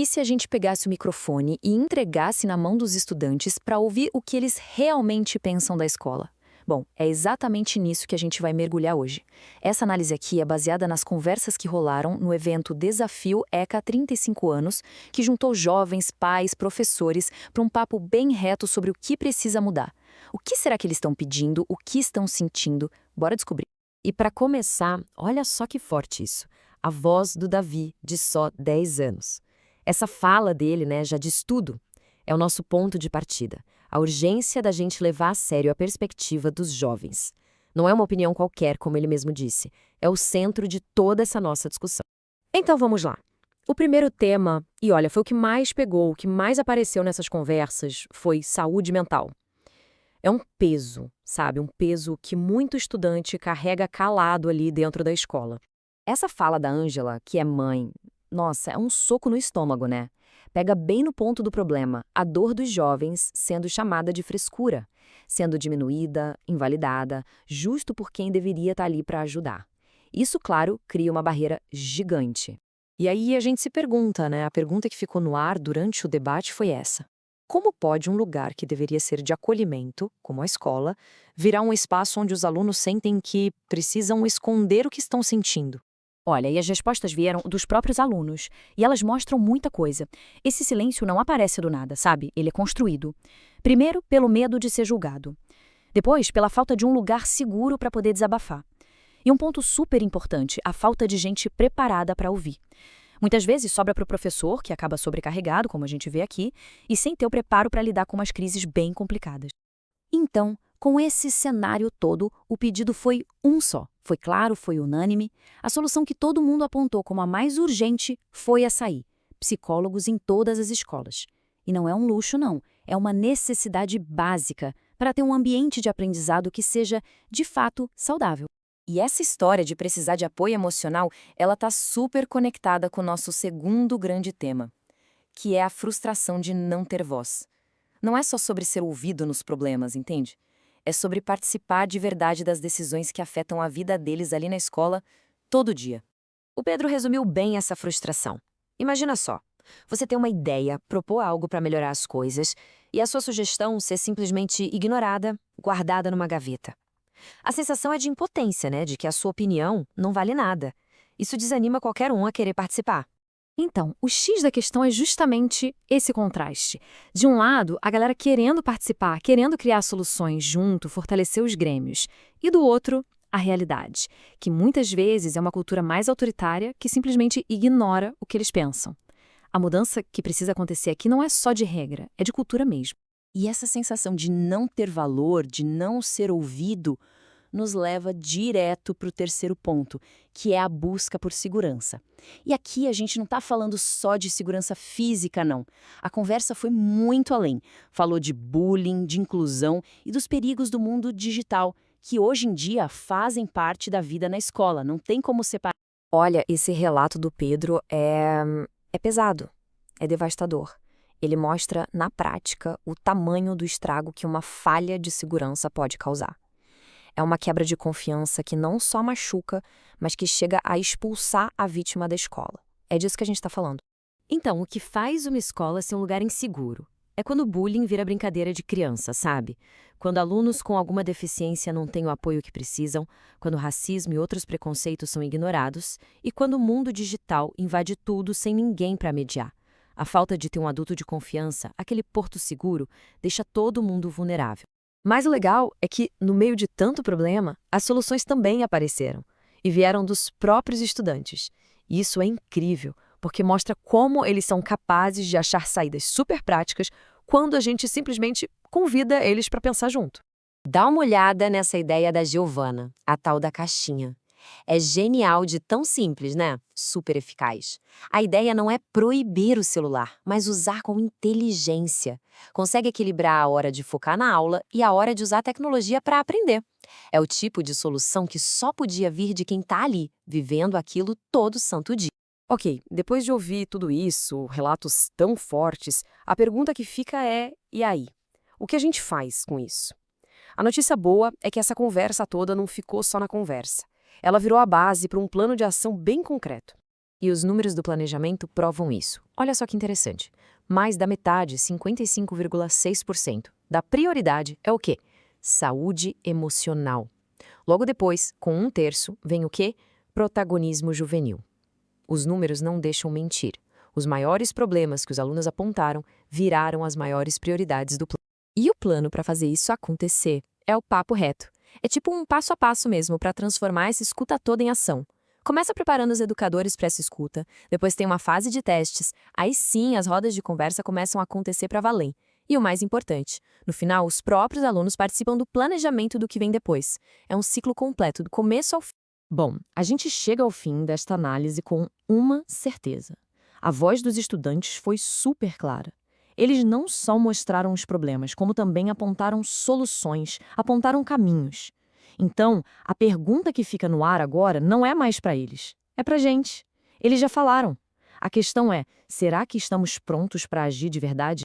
E se a gente pegasse o microfone e entregasse na mão dos estudantes para ouvir o que eles realmente pensam da escola? Bom, é exatamente nisso que a gente vai mergulhar hoje. Essa análise aqui é baseada nas conversas que rolaram no evento Desafio ECA 35 anos, que juntou jovens, pais, professores para um papo bem reto sobre o que precisa mudar. O que será que eles estão pedindo? O que estão sentindo? Bora descobrir. E para começar, olha só que forte isso. A voz do Davi, de só 10 anos. Essa fala dele, já diz tudo. É o nosso ponto de partida. A urgência da gente levar a sério a perspectiva dos jovens. Não é uma opinião qualquer, como ele mesmo disse. É o centro de toda essa nossa discussão. Então vamos lá. O primeiro tema, e olha, foi o que mais pegou, o que mais apareceu nessas conversas, foi saúde mental. É um peso, sabe? Um peso que muito estudante carrega calado ali dentro da escola. Essa fala da Ângela, que é mãe, nossa, é um soco no estômago, né? Pega bem no ponto do problema, a dor dos jovens sendo chamada de frescura, sendo diminuída, invalidada, justo por quem deveria estar ali para ajudar. Isso, claro, cria uma barreira gigante. E aí a gente se pergunta, né? A pergunta que ficou no ar durante o debate foi essa. Como pode um lugar que deveria ser de acolhimento, como a escola, virar um espaço onde os alunos sentem que precisam esconder o que estão sentindo? Olha, e as respostas vieram dos próprios alunos, e elas mostram muita coisa. Esse silêncio não aparece do nada, sabe? Ele é construído. Primeiro, pelo medo de ser julgado. Depois, pela falta de um lugar seguro para poder desabafar. E um ponto super importante, a falta de gente preparada para ouvir. Muitas vezes sobra para o professor, que acaba sobrecarregado, como a gente vê aqui, e sem ter o preparo para lidar com umas crises bem complicadas. Então, com esse cenário todo, o pedido foi um só. Foi claro, foi unânime. A solução que todo mundo apontou como a mais urgente foi a sair. Psicólogos em todas as escolas. E não é um luxo, não. É uma necessidade básica para ter um ambiente de aprendizado que seja, de fato, saudável. E essa história de precisar de apoio emocional, ela está super conectada com o nosso segundo grande tema, que é a frustração de não ter voz. Não é só sobre ser ouvido nos problemas, entende? É sobre participar de verdade das decisões que afetam a vida deles ali na escola, todo dia. O Pedro resumiu bem essa frustração. Imagina só, você tem uma ideia, propor algo para melhorar as coisas, e a sua sugestão ser simplesmente ignorada, guardada numa gaveta. A sensação é de impotência, né? De que a sua opinião não vale nada. Isso desanima qualquer um a querer participar. Então, o X da questão é justamente esse contraste. De um lado, a galera querendo participar, querendo criar soluções junto, fortalecer os grêmios. E do outro, a realidade, que muitas vezes é uma cultura mais autoritária que simplesmente ignora o que eles pensam. A mudança que precisa acontecer aqui não é só de regra, é de cultura mesmo. E essa sensação de não ter valor, de não ser ouvido, nos leva direto para o terceiro ponto, que é a busca por segurança. E aqui a gente não está falando só de segurança física, não. A conversa foi muito além. Falou de bullying, de inclusão e dos perigos do mundo digital, que hoje em dia fazem parte da vida na escola, não tem como separar. Olha, esse relato do Pedro é pesado, é devastador. Ele mostra, na prática, o tamanho do estrago que uma falha de segurança pode causar. É uma quebra de confiança que não só machuca, mas que chega a expulsar a vítima da escola. É disso que a gente está falando. Então, o que faz uma escola ser um lugar inseguro? É quando o bullying vira brincadeira de criança, sabe? Quando alunos com alguma deficiência não têm o apoio que precisam, quando o racismo e outros preconceitos são ignorados, e quando o mundo digital invade tudo sem ninguém para mediar. A falta de ter um adulto de confiança, aquele porto seguro, deixa todo mundo vulnerável. Mas o legal é que, no meio de tanto problema, as soluções também apareceram e vieram dos próprios estudantes. E isso é incrível, porque mostra como eles são capazes de achar saídas super práticas quando a gente simplesmente convida eles para pensar junto. Dá uma olhada nessa ideia da Giovana, a tal da caixinha. É genial de tão simples, né? Super eficaz. A ideia não é proibir o celular, mas usar com inteligência. Consegue equilibrar a hora de focar na aula e a hora de usar a tecnologia para aprender. É o tipo de solução que só podia vir de quem está ali, vivendo aquilo todo santo dia. Ok, depois de ouvir tudo isso, relatos tão fortes, a pergunta que fica é: e aí? O que a gente faz com isso? A notícia boa é que essa conversa toda não ficou só na conversa. Ela virou a base para um plano de ação bem concreto. E os números do planejamento provam isso. Olha só que interessante. Mais da metade, 55,6%, da prioridade é o quê? Saúde emocional. Logo depois, com 1/3, vem o quê? Protagonismo juvenil. Os números não deixam mentir. Os maiores problemas que os alunos apontaram viraram as maiores prioridades do plano. E o plano para fazer isso acontecer é o papo reto. É tipo um passo a passo mesmo para transformar essa escuta toda em ação. Começa preparando os educadores para essa escuta, depois tem uma fase de testes, aí sim as rodas de conversa começam a acontecer para valer. E o mais importante, no final, os próprios alunos participam do planejamento do que vem depois. É um ciclo completo, do começo ao fim. Bom, a gente chega ao fim desta análise com uma certeza. A voz dos estudantes foi super clara. Eles não só mostraram os problemas, como também apontaram soluções, apontaram caminhos. Então, a pergunta que fica no ar agora não é mais para eles, é para a gente. Eles já falaram. A questão é, será que estamos prontos para agir de verdade?